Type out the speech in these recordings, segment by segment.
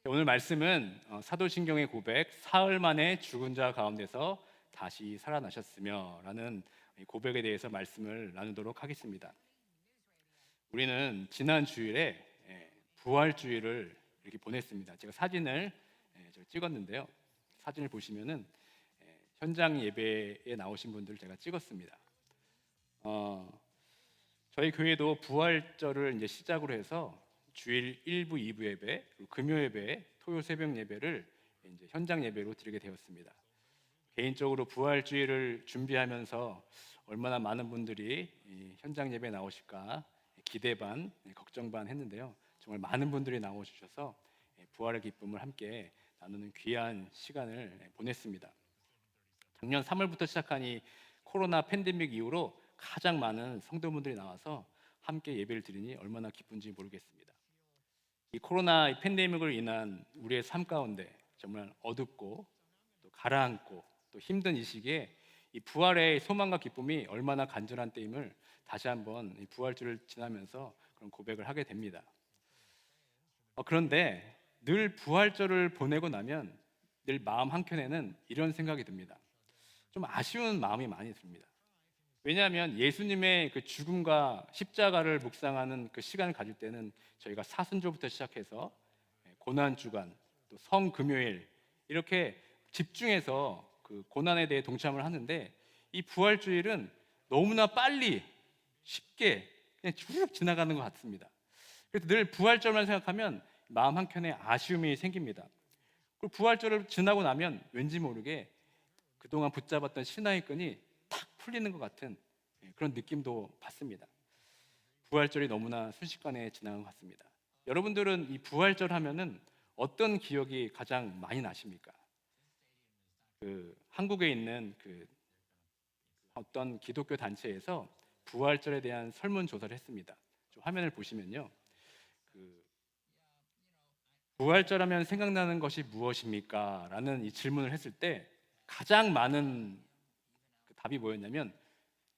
오늘 말씀은 사도신경의 고백, 사흘 만에 죽은 자 가운데서 다시 살아나셨으며라는 이 고백에 대해서 말씀을 나누도록 하겠습니다. 우리는 지난 주일에 부활주일을 이렇게 보냈습니다. 제가 사진을 제가 찍었는데요. 사진을 보시면은 현장 예배에 나오신 분들 제가 찍었습니다. 어, 저희 교회도 부활절을 이제 시작으로 해서 주일 1부, 2부 예배, 그리고 금요 예배, 토요 새벽 예배를 이제 현장 예배로 드리게 되었습니다. 개인적으로 부활주일을 준비하면서 얼마나 많은 분들이 이 현장 예배에 나오실까 기대 반, 걱정 반 했는데요. 정말 많은 분들이 나오셔서 부활의 기쁨을 함께 나누는 귀한 시간을 보냈습니다. 작년 3월부터 시작한 이 코로나 팬데믹 이후로 가장 많은 성도분들이 나와서 함께 예배를 드리니 얼마나 기쁜지 모르겠습니다. 이 코로나 팬데믹으로 인한 우리의 삶 가운데 정말 어둡고 또 가라앉고 또 힘든 이 시기에 이 부활의 소망과 기쁨이 얼마나 간절한 때임을 다시 한번 이 부활주를 지나면서 그런 고백을 하게 됩니다. 그런데 늘 부활절을 보내고 나면 늘 마음 한켠에는 이런 생각이 듭니다. 좀 아쉬운 마음이 많이 듭니다. 왜냐하면 예수님의 그 죽음과 십자가를 묵상하는 그 시간을 가질 때는 저희가 사순절부터 시작해서 고난 주간, 또 성금요일 이렇게 집중해서 그 고난에 대해 동참을 하는데 이 부활주일은 너무나 빨리 쉽게 그냥 쭉 지나가는 것 같습니다. 그래서 늘 부활절만 생각하면 마음 한켠에 아쉬움이 생깁니다. 그리고 부활절을 지나고 나면 왠지 모르게 그동안 붙잡았던 신앙의 끈이 탁 풀리는 것 같은 그런 느낌도 받습니다. 부활절이 너무나 순식간에 지나간 것 같습니다. 여러분들은 이 부활절 하면은 어떤 기억이 가장 많이 나십니까? 그 한국에 있는 그 어떤 기독교 단체에서 부활절에 대한 설문조사를 했습니다. 좀 화면을 보시면요. 그 부활절하면 생각나는 것이 무엇입니까? 라는 이 질문을 했을 때 가장 많은 그 답이 뭐였냐면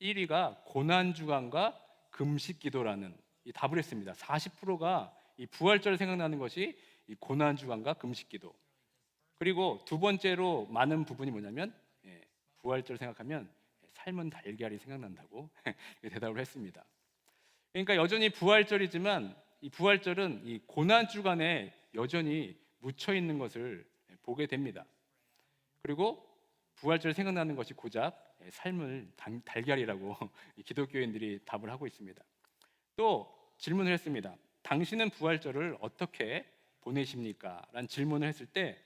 1위가 고난주간과 금식기도라는 이 답을 했습니다. 40%가 이 부활절 생각나는 것이 이 고난주간과 금식기도. 그리고 두 번째로 많은 부분이 뭐냐면 부활절 생각하면 삶은 달걀이 생각난다고 대답을 했습니다. 그러니까 여전히 부활절이지만 이 부활절은 이 고난주간에 여전히 묻혀 있는 것을 보게 됩니다. 그리고 부활절 생각나는 것이 고작 삶을 달걀이라고 기독교인들이 답을 하고 있습니다. 또 질문을 했습니다. 당신은 부활절을 어떻게 보내십니까? 라는 질문을 했을 때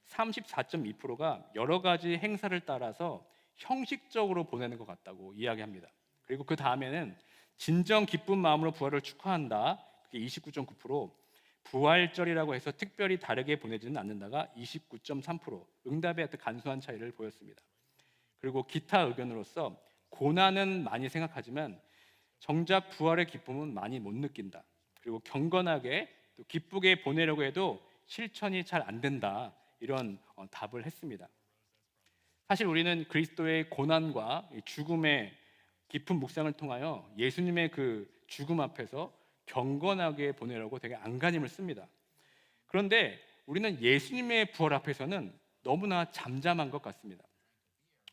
34.2%가 여러 가지 행사를 따라서 형식적으로 보내는 것 같다고 이야기합니다. 그리고 그 다음에는 진정 기쁜 마음으로 부활을 축하한다. 그게 29.9%, 부활절이라고 해서 특별히 다르게 보내지는 않는다가 29.3%, 응답의 어떤 간소한 차이를 보였습니다. 그리고 기타 의견으로서 고난은 많이 생각하지만 정작 부활의 기쁨은 많이 못 느낀다. 그리고 경건하게 또 기쁘게 보내려고 해도 실천이 잘 안 된다. 이런 답을 했습니다. 사실 우리는 그리스도의 고난과 죽음의 깊은 묵상을 통하여 예수님의 그 죽음 앞에서 경건하게 보내려고 되게 안간힘을 씁니다. 그런데 우리는 예수님의 부활 앞에서는 너무나 잠잠한 것 같습니다.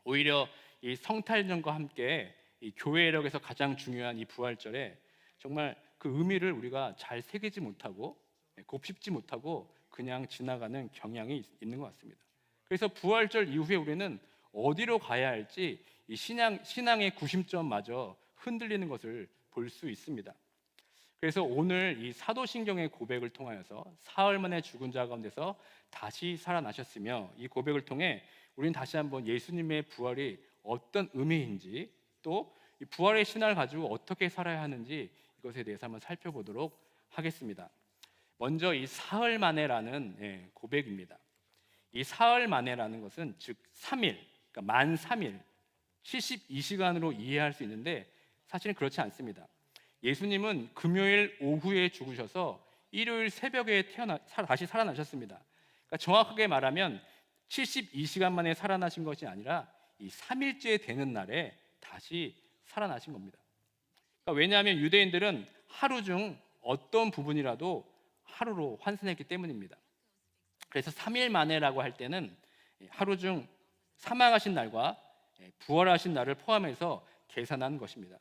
오히려 이 성탄절과 함께 이 교회력에서 가장 중요한 이 부활절에 정말 그 의미를 우리가 잘 새기지 못하고 곱씹지 못하고 그냥 지나가는 경향이 있는 것 같습니다. 그래서 부활절 이후에 우리는 어디로 가야 할지 이 신앙의 구심점마저 흔들리는 것을 볼 수 있습니다. 그래서 오늘 이 사도신경의 고백을 통하여서 사흘 만에 죽은 자 가운데서 다시 살아나셨으며 이 고백을 통해 우리는 다시 한번 예수님의 부활이 어떤 의미인지 또 이 부활의 신앙을 가지고 어떻게 살아야 하는지 이것에 대해서 한번 살펴보도록 하겠습니다. 먼저 이 사흘 만에라는 고백입니다. 이 사흘 만에라는 것은 즉 3일, 그러니까 만 3일, 72시간으로 이해할 수 있는데 사실은 그렇지 않습니다. 예수님은 금요일 오후에 죽으셔서 일요일 새벽에 다시 살아나셨습니다. 그러니까 정확하게 말하면 72시간 만에 살아나신 것이 아니라 이 3일째 되는 날에 다시 살아나신 겁니다. 그러니까 왜냐하면 유대인들은 하루 중 어떤 부분이라도 하루로 환산했기 때문입니다. 그래서 3일 만에라고 할 때는 하루 중 사망하신 날과 부활하신 날을 포함해서 계산한 것입니다.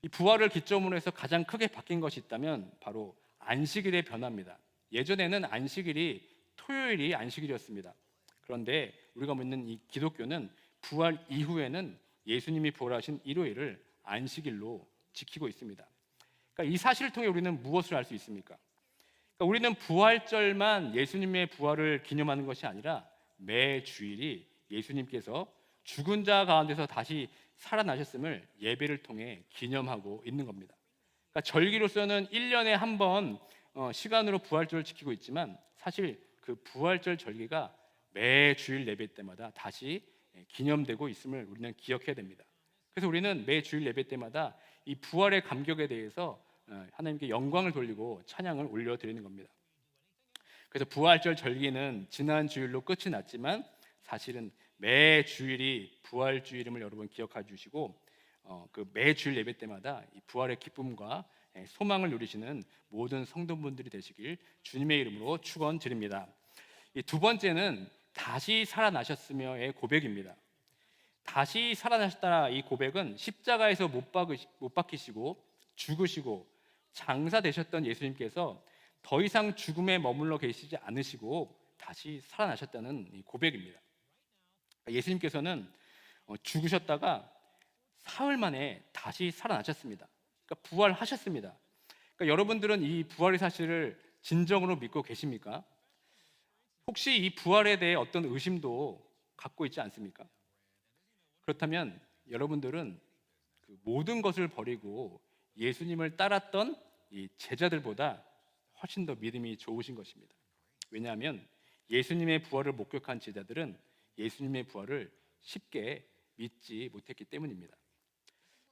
이 부활을 기점으로 해서 가장 크게 바뀐 것이 있다면 바로 안식일의 변화입니다. 예전에는 안식일이 토요일이 안식일이었습니다. 그런데 우리가 믿는 이 기독교는 부활 이후에는 예수님이 부활하신 일요일을 안식일로 지키고 있습니다. 그러니까 이 사실을 통해 우리는 무엇을 알 수 있습니까? 그러니까 우리는 부활절만 예수님의 부활을 기념하는 것이 아니라 매 주일이 예수님께서 죽은 자 가운데서 다시 살아나셨음을 예배를 통해 기념하고 있는 겁니다. 그러니까 절기로서는 1년에 한 번 시간으로 부활절을 지키고 있지만 사실 그 부활절 절기가 매 주일 예배 때마다 다시 기념되고 있음을 우리는 기억해야 됩니다. 그래서 우리는 매 주일 예배 때마다 이 부활의 감격에 대해서 하나님께 영광을 돌리고 찬양을 올려드리는 겁니다. 그래서 부활절 절기는 지난 주일로 끝이 났지만 사실은 매 주일이 부활 주일임을 여러분 기억해 주시고 그 매 주일 예배 때마다 이 부활의 기쁨과 소망을 누리시는 모든 성도분들이 되시길 주님의 이름으로 축원드립니다. 이 두 번째는 다시 살아나셨으며의 고백입니다. 다시 살아나셨다 이 고백은 십자가에서 못 박히시고 죽으시고 장사되셨던 예수님께서 더 이상 죽음에 머물러 계시지 않으시고 다시 살아나셨다는 이 고백입니다. 예수님께서는 죽으셨다가 사흘 만에 다시 살아나셨습니다. 그러니까 부활하셨습니다. 그러니까 여러분들은 이 부활의 사실을 진정으로 믿고 계십니까? 혹시 이 부활에 대해 어떤 의심도 갖고 있지 않습니까? 그렇다면 여러분들은 그 모든 것을 버리고 예수님을 따랐던 이 제자들보다 훨씬 더 믿음이 좋으신 것입니다. 왜냐하면 예수님의 부활을 목격한 제자들은 예수님의 부활을 쉽게 믿지 못했기 때문입니다.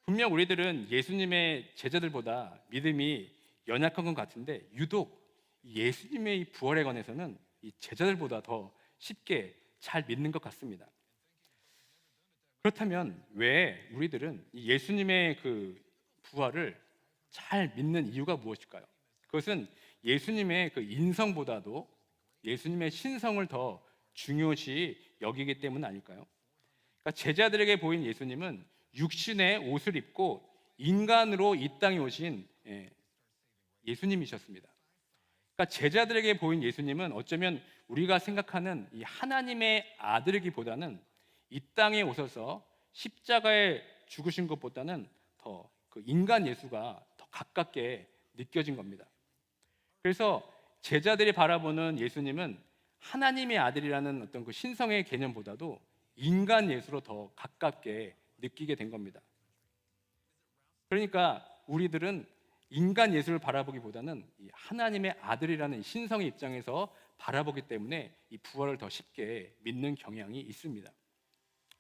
분명 우리들은 예수님의 제자들보다 믿음이 연약한 것 같은데 유독 예수님의 부활에 관해서는 이 제자들보다 더 쉽게 잘 믿는 것 같습니다. 그렇다면 왜 우리들은 예수님의 그 부활을 잘 믿는 이유가 무엇일까요? 그것은 예수님의 그 인성보다도 예수님의 신성을 더 중요시 여기기 때문 아닐까요? 그러니까 제자들에게 보인 예수님은 육신의 옷을 입고 인간으로 이 땅에 오신 예수님이셨습니다. 그러니까 제자들에게 보인 예수님은 어쩌면 우리가 생각하는 이 하나님의 아들이기보다는 이 땅에 오셔서 십자가에 죽으신 것보다는 더 그 인간 예수가 더 가깝게 느껴진 겁니다. 그래서 제자들이 바라보는 예수님은 하나님의 아들이라는 어떤 그 신성의 개념보다도 인간 예수로 더 가깝게 느끼게 된 겁니다. 그러니까 우리들은 인간 예수를 바라보기보다는 이 하나님의 아들이라는 신성의 입장에서 바라보기 때문에 이 부활을 더 쉽게 믿는 경향이 있습니다.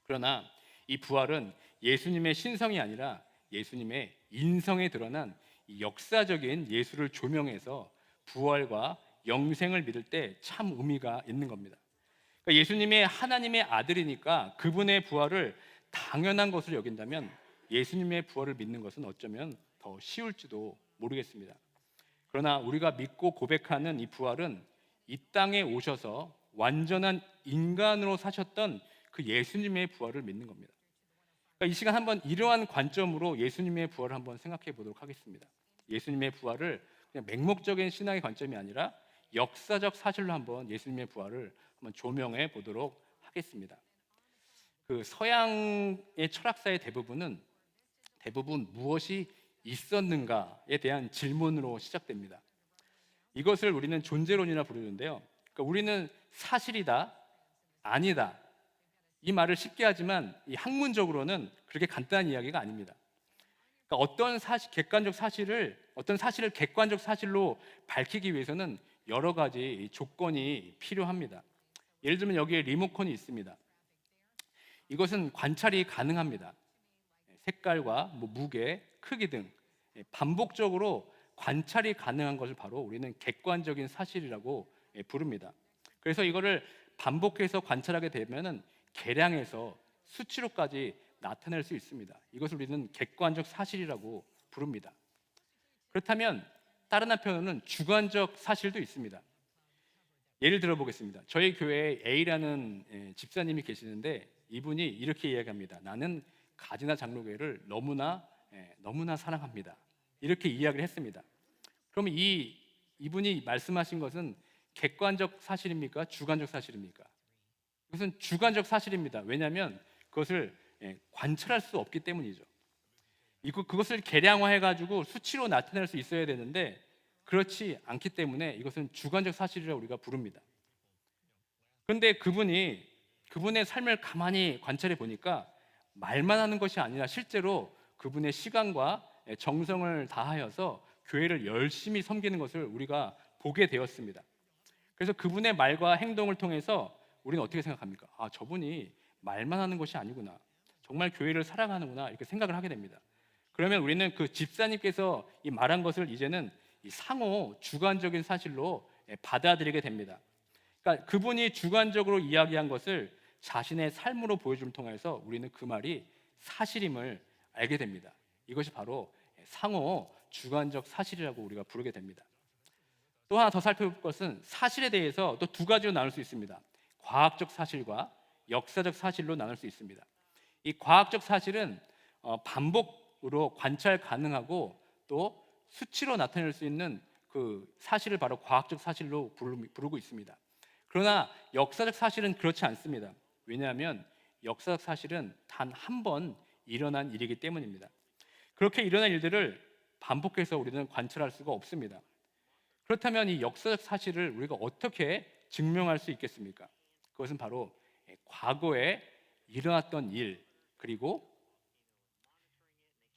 그러나 이 부활은 예수님의 신성이 아니라 예수님의 인성에 드러난 이 역사적인 예수를 조명해서 부활과 영생을 믿을 때 참 의미가 있는 겁니다. 그러니까 예수님의 하나님의 아들이니까 그분의 부활을 당연한 것을 여긴다면 예수님의 부활을 믿는 것은 어쩌면 더 쉬울지도 모르겠습니다. 그러나 우리가 믿고 고백하는 이 부활은 이 땅에 오셔서 완전한 인간으로 사셨던 그 예수님의 부활을 믿는 겁니다. 그러니까 이 시간 한번 이러한 관점으로 예수님의 부활을 한번 생각해 보도록 하겠습니다. 예수님의 부활을 그냥 맹목적인 신앙의 관점이 아니라 역사적 사실로 한번 예수님의 부활을 한번 조명해 보도록 하겠습니다. 그 서양의 철학사의 대부분 무엇이 있었는가에 대한 질문으로 시작됩니다. 이것을 우리는 존재론이라 부르는데요. 그러니까 우리는 사실이다, 아니다 이 말을 쉽게 하지만 이 학문적으로는 그렇게 간단한 이야기가 아닙니다. 그러니까 어떤 사실을 객관적 사실로 밝히기 위해서는 여러 가지 조건이 필요합니다. 예를 들면 여기에 리모컨이 있습니다. 이것은 관찰이 가능합니다. 색깔과 무게, 크기 등 반복적으로 관찰이 가능한 것을 바로 우리는 객관적인 사실이라고 부릅니다. 그래서 이거를 반복해서 관찰하게 되면은 계량해서 수치로까지 나타낼 수 있습니다. 이것을 우리는 객관적 사실이라고 부릅니다. 그렇다면 다른 한편으로는 주관적 사실도 있습니다. 예를 들어 보겠습니다. 저희 교회에 A라는 집사님이 계시는데 이분이 이렇게 이야기합니다. 나는 가지나 장로교회를 너무나 사랑합니다. 이렇게 이야기를 했습니다. 그러면 이분이 말씀하신 것은 객관적 사실입니까? 주관적 사실입니까? 이것은 주관적 사실입니다. 왜냐하면 그것을 관찰할 수 없기 때문이죠. 그것을 계량화해 가지고 수치로 나타낼 수 있어야 되는데 그렇지 않기 때문에 이것은 주관적 사실이라고 우리가 부릅니다. 그런데 그분의 삶을 가만히 관찰해 보니까 말만 하는 것이 아니라 실제로 그분의 시간과 정성을 다하여서 교회를 열심히 섬기는 것을 우리가 보게 되었습니다. 그래서 그분의 말과 행동을 통해서 우리는 어떻게 생각합니까? 아, 저분이 말만 하는 것이 아니구나. 정말 교회를 사랑하는구나. 이렇게 생각을 하게 됩니다. 그러면 우리는 그 집사님께서 이 말한 것을 이제는 이 상호 주관적인 사실로 받아들이게 됩니다. 그러니까 그분이 주관적으로 이야기한 것을 자신의 삶으로 보여줌을 통해서 우리는 그 말이 사실임을 알게 됩니다. 이것이 바로 상호 주관적 사실이라고 우리가 부르게 됩니다. 또 하나 더 살펴볼 것은 사실에 대해서 또 두 가지로 나눌 수 있습니다. 과학적 사실과 역사적 사실로 나눌 수 있습니다. 이 과학적 사실은 반복으로 관찰 가능하고 또 수치로 나타낼 수 있는 그 사실을 바로 과학적 사실로 부르고 있습니다. 그러나 역사적 사실은 그렇지 않습니다. 왜냐하면 역사적 사실은 단 한 번 일어난 일이기 때문입니다. 그렇게 일어난 일들을 반복해서 우리는 관찰할 수가 없습니다. 그렇다면 이 역사적 사실을 우리가 어떻게 증명할 수 있겠습니까? 그것은 바로 과거에 일어났던 일 그리고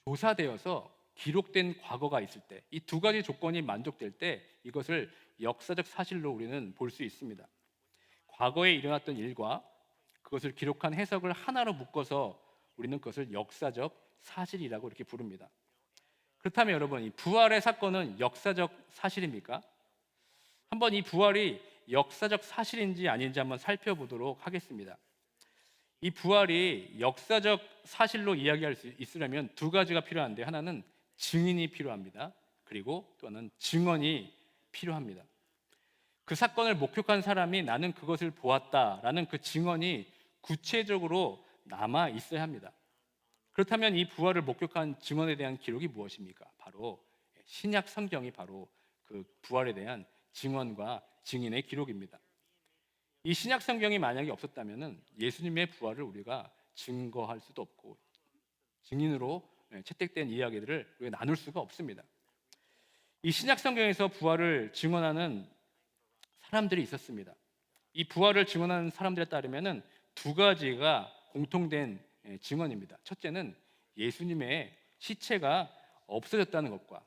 조사되어서 기록된 과거가 있을 때 이 두 가지 조건이 만족될 때 이것을 역사적 사실로 우리는 볼 수 있습니다. 과거에 일어났던 일과 그것을 기록한 해석을 하나로 묶어서 우리는 그것을 역사적 사실이라고 이렇게 부릅니다. 그렇다면 여러분, 이 부활의 사건은 역사적 사실입니까? 한번 이 부활이 역사적 사실인지 아닌지 한번 살펴보도록 하겠습니다. 이 부활이 역사적 사실로 이야기할 수 있으려면 두 가지가 필요한데 하나는 증인이 필요합니다. 그리고 또 하나는 증언이 필요합니다. 그 사건을 목격한 사람이 나는 그것을 보았다라는 그 증언이 구체적으로 남아 있어야 합니다. 그렇다면 이 부활을 목격한 증언에 대한 기록이 무엇입니까? 바로 신약 성경이 바로 그 부활에 대한 증언과 증인의 기록입니다. 이 신약 성경이 만약에 없었다면 예수님의 부활을 우리가 증거할 수도 없고 증인으로 채택된 이야기들을 우리가 나눌 수가 없습니다. 이 신약 성경에서 부활을 증언하는 사람들이 있었습니다. 이 부활을 증언하는 사람들에 따르면 두 가지가 공통된 증언입니다. 첫째는 예수님의 시체가 없어졌다는 것과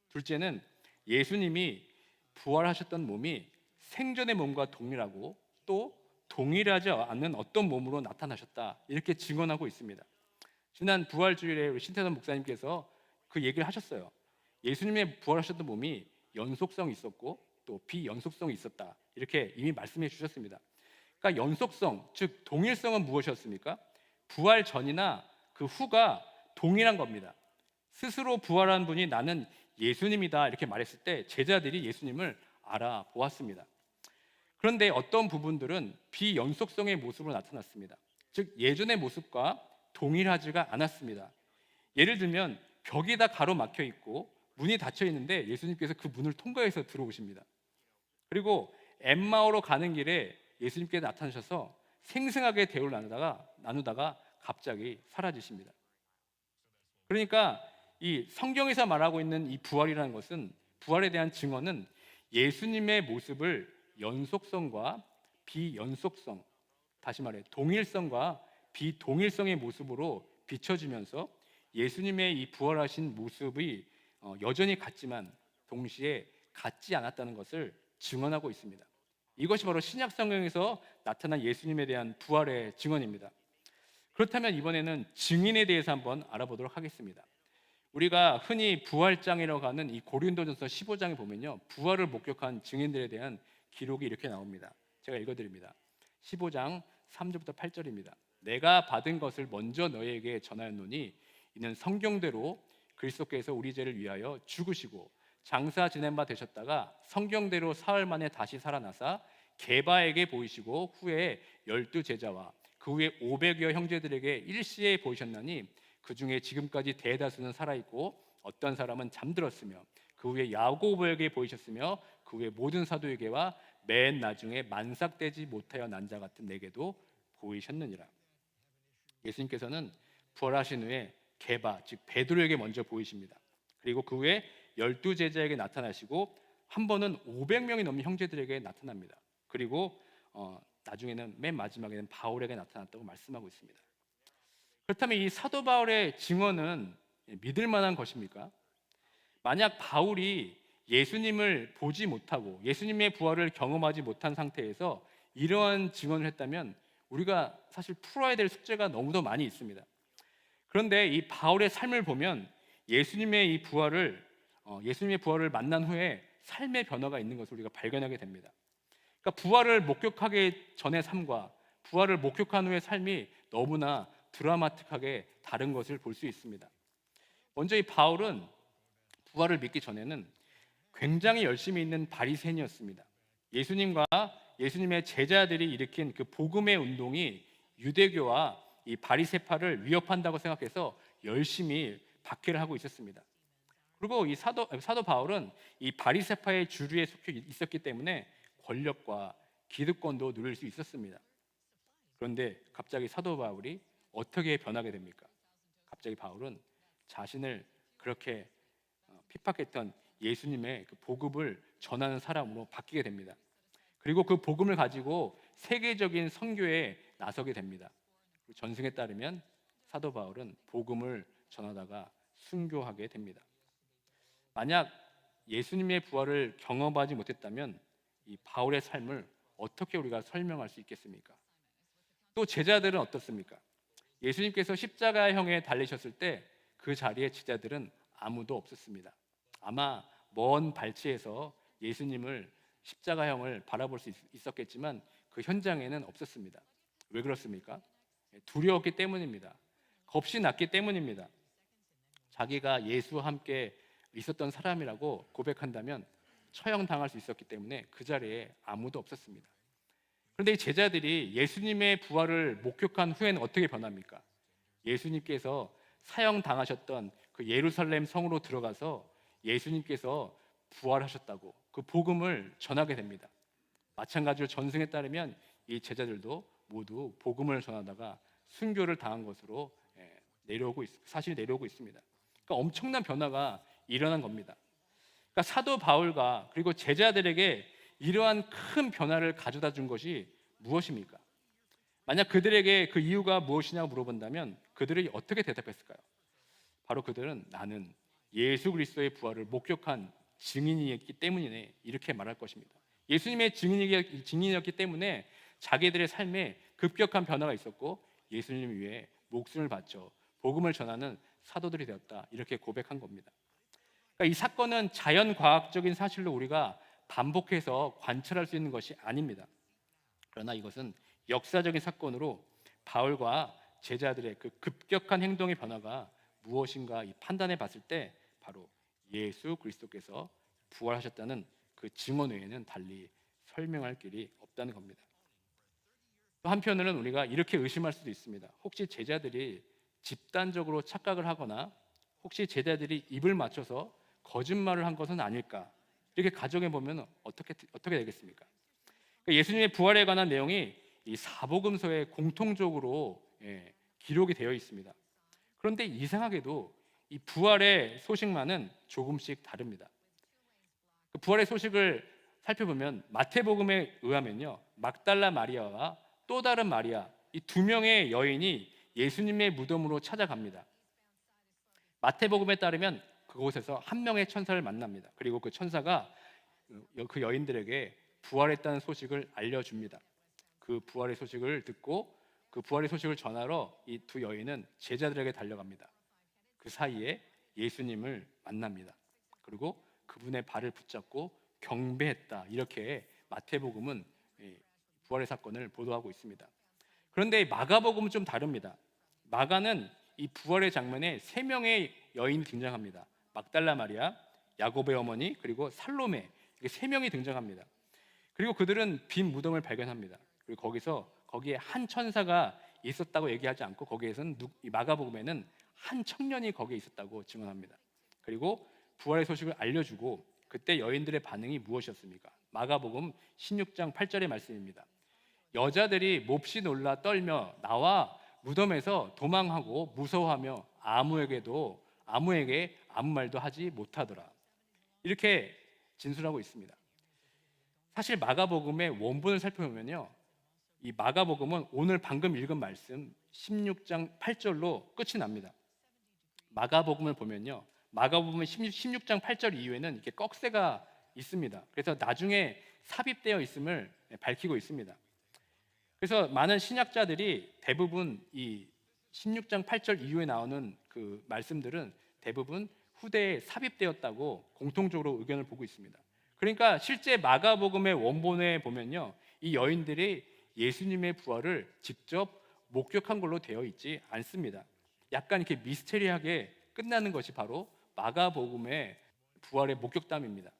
둘째는 예수님이 부활하셨던 몸이 생전의 몸과 동일하고 또 동일하지 않는 어떤 몸으로 나타나셨다 이렇게 증언하고 있습니다. 지난 부활주일에 우리 신태선 목사님께서 그 얘기를 하셨어요. 예수님의 부활하셨던 몸이 연속성이 있었고 또 비연속성이 있었다 이렇게 이미 말씀해 주셨습니다. 그러니까 연속성, 즉 동일성은 무엇이었습니까? 부활 전이나 그 후가 동일한 겁니다. 스스로 부활한 분이 나는 예수님이다 이렇게 말했을 때 제자들이 예수님을 알아보았습니다. 그런데 어떤 부분들은 비연속성의 모습으로 나타났습니다. 즉 예전의 모습과 동일하지가 않았습니다. 예를 들면 벽이 다 가로막혀 있고 문이 닫혀 있는데 예수님께서 그 문을 통과해서 들어오십니다. 그리고 엠마오로 가는 길에 예수님께서 나타나셔서 생생하게 대화를 나누다가 갑자기 사라지십니다. 그러니까 이 성경에서 말하고 있는 이 부활이라는 것은 부활에 대한 증언은 예수님의 모습을 연속성과 비연속성, 다시 말해 동일성과 비동일성의 모습으로 비춰주면서 예수님의 이 부활하신 모습이 여전히 같지만 동시에 같지 않았다는 것을 증언하고 있습니다. 이것이 바로 신약 성경에서 나타난 예수님에 대한 부활의 증언입니다. 그렇다면 이번에는 증인에 대해서 한번 알아보도록 하겠습니다. 우리가 흔히 부활장이라고 하는 이 고린도전서 15장에 보면요, 부활을 목격한 증인들에 대한 기록이 이렇게 나옵니다. 제가 읽어드립니다. 15장 3절부터 8절입니다. 내가 받은 것을 먼저 너희에게 전하였노니 이는 성경대로 그리스도께서 우리 죄를 위하여 죽으시고 장사 지낸 바 되셨다가 성경대로 사흘 만에 다시 살아나사 게바에게 보이시고 후에 12제자와 그 후에 500여 형제들에게 일시에 보이셨나니 그 중에 지금까지 대다수는 살아있고 어떤 사람은 잠들었으며 그 후에 야고보에게 보이셨으며 그 후에 모든 사도에게와 맨 나중에 만삭되지 못하여 난 자 같은 내게도 보이셨느니라. 예수님께서는 부활하신 후에 게바 즉 베드로에게 먼저 보이십니다. 그리고 그 후에 12제자에게 나타나시고 한 번은 500명이 넘는 형제들에게 나타납니다. 그리고 나중에는 맨 마지막에는 바울에게 나타났다고 말씀하고 있습니다. 그렇다면 이 사도 바울의 증언은 믿을 만한 것입니까? 만약 바울이 예수님을 보지 못하고 예수님의 부활을 경험하지 못한 상태에서 이러한 증언을 했다면 우리가 사실 풀어야 될 숙제가 너무도 많이 있습니다. 그런데 이 바울의 삶을 보면 예수님의 부활을 만난 후에 삶의 변화가 있는 것을 우리가 발견하게 됩니다. 그러니까 부활을 목격하기 전의 삶과 부활을 목격한 후의 삶이 너무나 드라마틱하게 다른 것을 볼 수 있습니다. 먼저 이 바울은 부활을 믿기 전에는 굉장히 열심히 있는 바리새인이었습니다. 예수님과 예수님의 제자들이 일으킨 그 복음의 운동이 유대교와 이 바리새파를 위협한다고 생각해서 열심히 박해를 하고 있었습니다. 그리고 이 사도 바울은 이 바리새파의 주류에 속해 있었기 때문에 권력과 기득권도 누릴 수 있었습니다. 그런데 갑자기 사도 바울이 어떻게 변하게 됩니까? 갑자기 바울은 자신을 그렇게 핍박했던 예수님의 그 복음을 전하는 사람으로 바뀌게 됩니다. 그리고 그 복음을 가지고 세계적인 선교에 나서게 됩니다. 전승에 따르면 사도 바울은 복음을 전하다가 순교하게 됩니다. 만약 예수님의 부활을 경험하지 못했다면 이 바울의 삶을 어떻게 우리가 설명할 수 있겠습니까? 또 제자들은 어떻습니까? 예수님께서 십자가형에 달리셨을 때 그 자리에 제자들은 아무도 없었습니다. 아마 먼 발치에서 예수님을 십자가형을 바라볼 수 있었겠지만 그 현장에는 없었습니다. 왜 그렇습니까? 두려웠기 때문입니다. 겁이 났기 때문입니다. 자기가 예수와 함께 있었던 사람이라고 고백한다면 처형당할 수 있었기 때문에 그 자리에 아무도 없었습니다. 그런데 이 제자들이 예수님의 부활을 목격한 후에는 어떻게 변합니까? 예수님께서 사형당하셨던 그 예루살렘 성으로 들어가서 예수님께서 부활하셨다고 그 복음을 전하게 됩니다. 마찬가지로 전승에 따르면 이 제자들도 모두 복음을 전하다가 순교를 당한 것으로 사실이 내려오고 있습니다. 그러니까 엄청난 변화가 일어난 겁니다. 그러니까 사도 바울과 그리고 제자들에게 이러한 큰 변화를 가져다 준 것이 무엇입니까? 만약 그들에게 그 이유가 무엇이냐고 물어본다면 그들이 어떻게 대답했을까요? 바로 그들은 나는 예수 그리스도의 부활을 목격한 증인이었기 때문이네 이렇게 말할 것입니다. 예수님의 증인이었기 때문에 자기들의 삶에 급격한 변화가 있었고 예수님 위해 목숨을 바쳐 복음을 전하는 사도들이 되었다 이렇게 고백한 겁니다. 그러니까 이 사건은 자연과학적인 사실로 우리가 반복해서 관찰할 수 있는 것이 아닙니다. 그러나 이것은 역사적인 사건으로 바울과 제자들의 그 급격한 행동의 변화가 무엇인가 판단해 봤을 때 바로 예수 그리스도께서 부활하셨다는 그 증언 외에는 달리 설명할 길이 없다는 겁니다. 또 한편으로는 우리가 이렇게 의심할 수도 있습니다. 혹시 제자들이 집단적으로 착각을 하거나 혹시 제자들이 입을 맞춰서 거짓말을 한 것은 아닐까 이렇게 가정해 보면 어떻게 되겠습니까? 그러니까 예수님의 부활에 관한 내용이 이 사복음서에 공통적으로 기록이 되어 있습니다. 그런데 이상하게도 이 부활의 소식만은 조금씩 다릅니다. 그 부활의 소식을 살펴보면 마태복음에 의하면요, 막달라 마리아와 또 다른 마리아 이 두 명의 여인이 예수님의 무덤으로 찾아갑니다. 마태복음에 따르면 그곳에서 한 명의 천사를 만납니다. 그리고 그 천사가 그 여인들에게 부활했다는 소식을 알려줍니다. 그 부활의 소식을 듣고 그 부활의 소식을 전하러 이 두 여인은 제자들에게 달려갑니다. 그 사이에 예수님을 만납니다. 그리고 그분의 발을 붙잡고 경배했다 이렇게 마태복음은 부활의 사건을 보도하고 있습니다. 그런데 마가복음은 좀 다릅니다. 마가는 이 부활의 장면에 세 명의 여인이 등장합니다. 막달라 마리아, 야곱의 어머니, 그리고 살로메, 이게 세 명이 등장합니다. 그리고 그들은 빈 무덤을 발견합니다. 그리고 거기에 한 천사가 있었다고 얘기하지 않고 거기에서는 이 마가복음에는 한 청년이 거기에 있었다고 증언합니다. 그리고 부활의 소식을 알려주고 그때 여인들의 반응이 무엇이었습니까? 마가복음 16장 8절의 말씀입니다. 여자들이 몹시 놀라 떨며 나와 무덤에서 도망하고 무서워하며 아무에게 아무 말도 하지 못하더라. 이렇게 진술하고 있습니다. 사실 마가복음의 원본을 살펴보면요, 이 마가복음은 오늘 방금 읽은 말씀 16장 8절로 끝이 납니다. 마가복음을 보면요, 마가복음 16장 8절 이후에는 이렇게 꺽쇠가 있습니다. 그래서 나중에 삽입되어 있음을 밝히고 있습니다. 그래서 많은 신학자들이 대부분 이 16장 8절 이후에 나오는 그 말씀들은 대부분 후대에 삽입되었다고 공통적으로 의견을 보고 있습니다. 그러니까 실제 마가복음의 원본에 보면요, 이 여인들이 예수님의 부활을 직접 목격한 걸로 되어 있지 않습니다. 약간 이렇게 미스테리하게 끝나는 것이 바로 마가복음의 부활의 목격담입니다.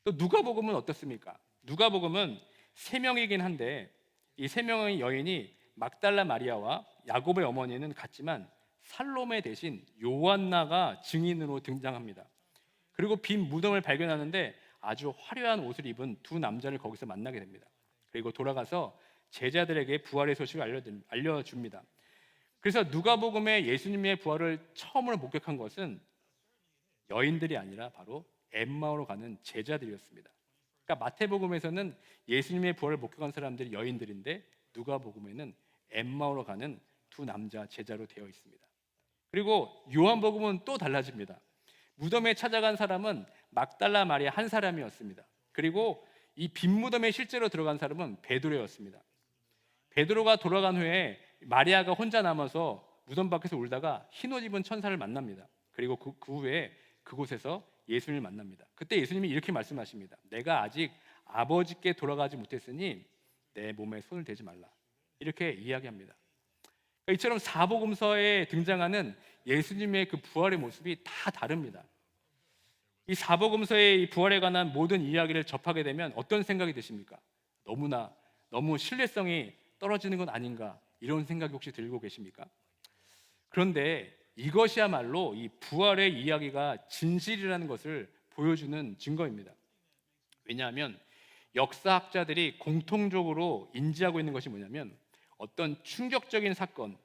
또 누가복음은 어떻습니까? 누가복음은 세 명이긴 한데 이 세 명의 여인이 막달라 마리아와 야곱의 어머니는 같지만 살로메 대신 요한나가 증인으로 등장합니다. 그리고 빈 무덤을 발견하는데 아주 화려한 옷을 입은 두 남자를 거기서 만나게 됩니다. 그리고 돌아가서 제자들에게 부활의 소식을 알려줍니다. 그래서 누가복음의 예수님의 부활을 처음으로 목격한 것은 여인들이 아니라 바로 엠마오로 가는 제자들이었습니다. 그러니까 마태복음에서는 예수님의 부활을 목격한 사람들이 여인들인데 누가복음에는 엠마오로 가는 두 남자 제자로 되어 있습니다. 그리고 요한복음은 또 달라집니다. 무덤에 찾아간 사람은 막달라 마리아 한 사람이었습니다. 그리고 이 빈 무덤에 실제로 들어간 사람은 베드로였습니다. 베드로가 돌아간 후에 마리아가 혼자 남아서 무덤 밖에서 울다가 흰옷 입은 천사를 만납니다. 그리고 그 후에 그곳에서 예수님을 만납니다. 그때 예수님이 이렇게 말씀하십니다. 내가 아직 아버지께 돌아가지 못했으니 내 몸에 손을 대지 말라. 이렇게 이야기합니다. 그러니까 이처럼 사복음서에 등장하는 예수님의 그 부활의 모습이 다 다릅니다. 이 사복음서의 이 부활에 관한 모든 이야기를 접하게 되면 어떤 생각이 드십니까? 너무 신뢰성이 떨어지는 건 아닌가, 이런 생각이 혹시 들고 계십니까? 그런데 이것이야말로 이 부활의 이야기가 진실이라는 것을 보여주는 증거입니다. 왜냐하면 역사학자들이 공통적으로 인지하고 있는 것이 뭐냐면 어떤 충격적인 사건,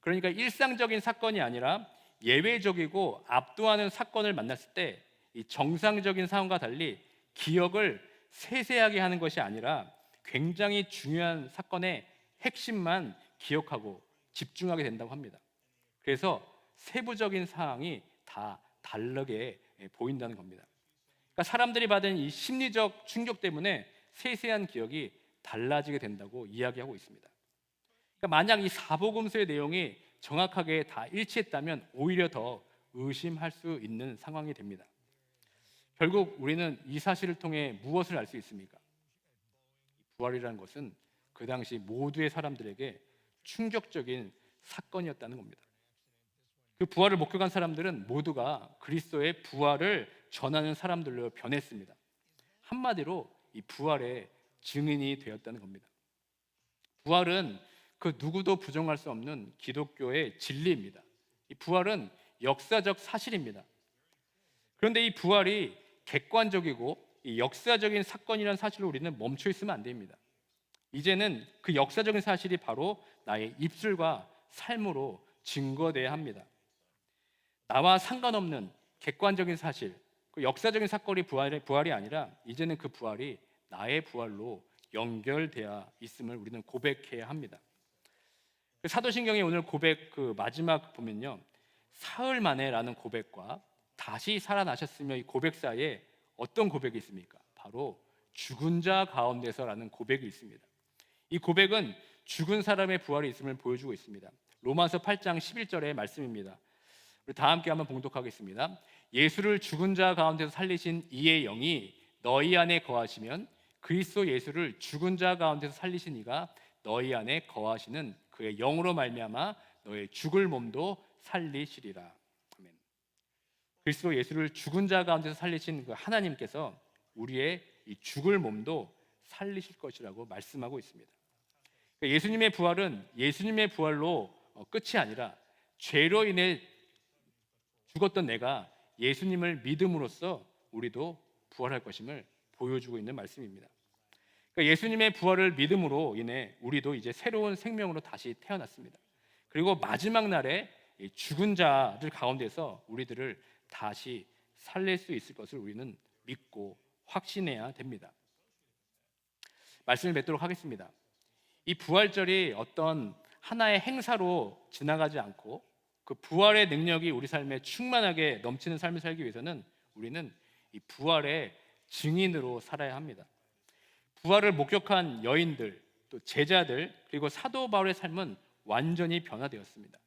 그러니까 일상적인 사건이 아니라 예외적이고 압도하는 사건을 만났을 때 이 정상적인 상황과 달리 기억을 세세하게 하는 것이 아니라 굉장히 중요한 사건의 핵심만 기억하고 집중하게 된다고 합니다. 그래서 세부적인 사항이 다 다르게 보인다는 겁니다. 그러니까 사람들이 받은 이 심리적 충격 때문에 세세한 기억이 달라지게 된다고 이야기하고 있습니다. 그러니까 만약 이 사복음서의 내용이 정확하게 다 일치했다면 오히려 더 의심할 수 있는 상황이 됩니다. 결국 우리는 이 사실을 통해 무엇을 알 수 있습니까? 부활이라는 것은 그 당시 모두의 사람들에게 충격적인 사건이었다는 겁니다. 그 부활을 목격한 사람들은 모두가 그리스도의 부활을 전하는 사람들로 변했습니다. 한마디로 이 부활의 증인이 되었다는 겁니다. 부활은 그 누구도 부정할 수 없는 기독교의 진리입니다. 이 부활은 역사적 사실입니다. 그런데 이 부활이 객관적이고 이 역사적인 사건이라는 사실로 우리는 멈춰 있으면 안 됩니다. 이제는 그 역사적인 사실이 바로 나의 입술과 삶으로 증거돼야 합니다. 나와 상관없는 객관적인 사실, 그 역사적인 사건이 부활이 아니라 이제는 그 부활이 나의 부활로 연결되어 있음을 우리는 고백해야 합니다. 사도신경의 오늘 고백 그 마지막 보면요, 사흘 만에라는 고백과 다시 살아나셨으며 이 고백 사이에 어떤 고백이 있습니까? 바로 죽은 자 가운데서라는 고백이 있습니다. 이 고백은 죽은 사람의 부활이 있음을 보여주고 있습니다. 로마서 8장 11절의 말씀입니다. 우리 다 함께 한번 봉독하겠습니다. 예수를 죽은 자 가운데서 살리신 이의 영이 너희 안에 거하시면 그리스도 예수를 죽은 자 가운데서 살리신 이가 너희 안에 거하시는 그의 영으로 말미암아 너의 죽을 몸도 살리시리라. 아멘. 그리스도 예수를 죽은 자 가운데서 살리신 그 하나님께서 우리의 이 죽을 몸도 살리실 것이라고 말씀하고 있습니다. 그러니까 예수님의 부활은 예수님의 부활로 끝이 아니라 죄로 인해 죽었던 내가 예수님을 믿음으로써 우리도 부활할 것임을 보여주고 있는 말씀입니다. 그러니까 예수님의 부활을 믿음으로 인해 우리도 이제 새로운 생명으로 다시 태어났습니다. 그리고 마지막 날에 죽은 자들 가운데서 우리들을 다시 살릴 수 있을 것을 우리는 믿고 확신해야 됩니다. 말씀을 맺도록 하겠습니다. 이 부활절이 어떤 하나의 행사로 지나가지 않고 그 부활의 능력이 우리 삶에 충만하게 넘치는 삶을 살기 위해서는 우리는 이 부활의 증인으로 살아야 합니다. 부활을 목격한 여인들, 또 제자들, 그리고 사도 바울의 삶은 완전히 변화되었습니다.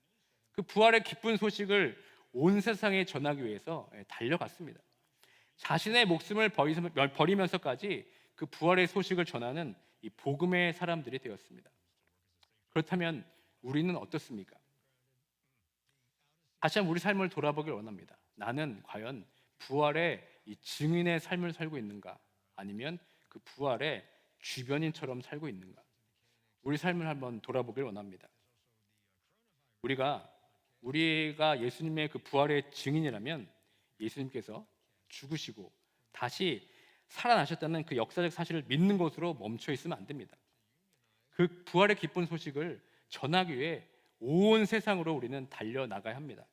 그 부활의 기쁜 소식을 온 세상에 전하기 위해서 달려갔습니다. 자신의 목숨을 버리면서까지 그 부활의 소식을 전하는 이 복음의 사람들이 되었습니다. 그렇다면 우리는 어떻습니까? 다시 한번 우리 삶을 돌아보길 원합니다. 나는 과연 부활의 이 증인의 삶을 살고 있는가? 아니면 그 부활의 주변인처럼 살고 있는가? 우리 삶을 한번 돌아보길 원합니다. 우리가 예수님의 그 부활의 증인이라면 예수님께서 죽으시고 다시 살아나셨다는 그 역사적 사실을 믿는 것으로 멈춰 있으면 안 됩니다. 그 부활의 기쁜 소식을 전하기 위해 온 세상으로 우리는 달려나가야 합니다.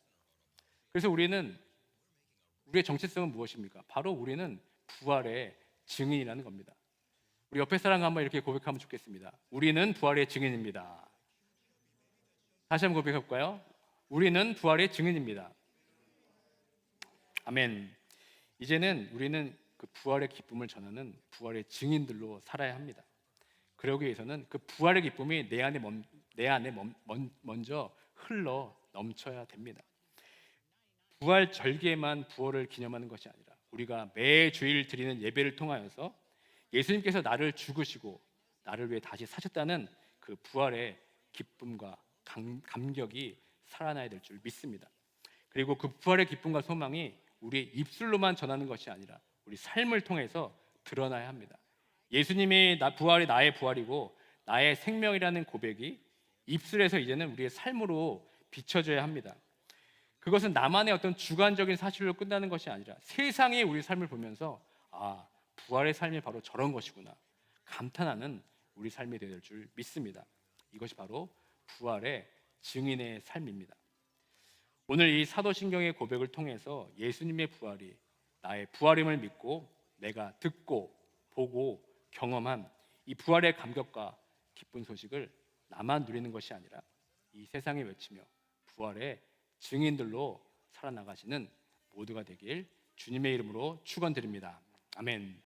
그래서 우리의 정체성은 무엇입니까? 바로 우리는 부활의 증인이라는 겁니다. 우리 옆에 사람과 한번 이렇게 고백하면 좋겠습니다. 우리는 부활의 증인입니다. 다시 한번 고백해볼까요? 우리는 부활의 증인입니다. 아멘. 이제는 우리는 그 부활의 기쁨을 전하는 부활의 증인들로 살아야 합니다. 그러기 위해서는 그 부활의 기쁨이 내 안에 먼저 흘러 넘쳐야 됩니다. 부활 절기에만 부활을 기념하는 것이 아니라 우리가 매주일 드리는 예배를 통하여서 예수님께서 나를 죽으시고 나를 위해 다시 사셨다는 그 부활의 기쁨과 감격이 살아나야 될 줄 믿습니다. 그리고 그 부활의 기쁨과 소망이 우리 입술로만 전하는 것이 아니라 우리 삶을 통해서 드러나야 합니다. 예수님의 부활이 나의 부활이고 나의 생명이라는 고백이 입술에서 이제는 우리의 삶으로 비춰져야 합니다. 그것은 나만의 어떤 주관적인 사실로 끝나는 것이 아니라 세상이 우리 삶을 보면서 아, 부활의 삶이 바로 저런 것이구나 감탄하는 우리 삶이 되어야 될 줄 믿습니다. 이것이 바로 부활의 증인의 삶입니다. 오늘 이 사도신경의 고백을 통해서 예수님의 부활이 나의 부활임을 믿고 내가 듣고 보고 경험한 이 부활의 감격과 기쁜 소식을 나만 누리는 것이 아니라 이 세상에 외치며 부활의 증인들로 살아나가시는 모두가 되길 주님의 이름으로 축원드립니다. 아멘.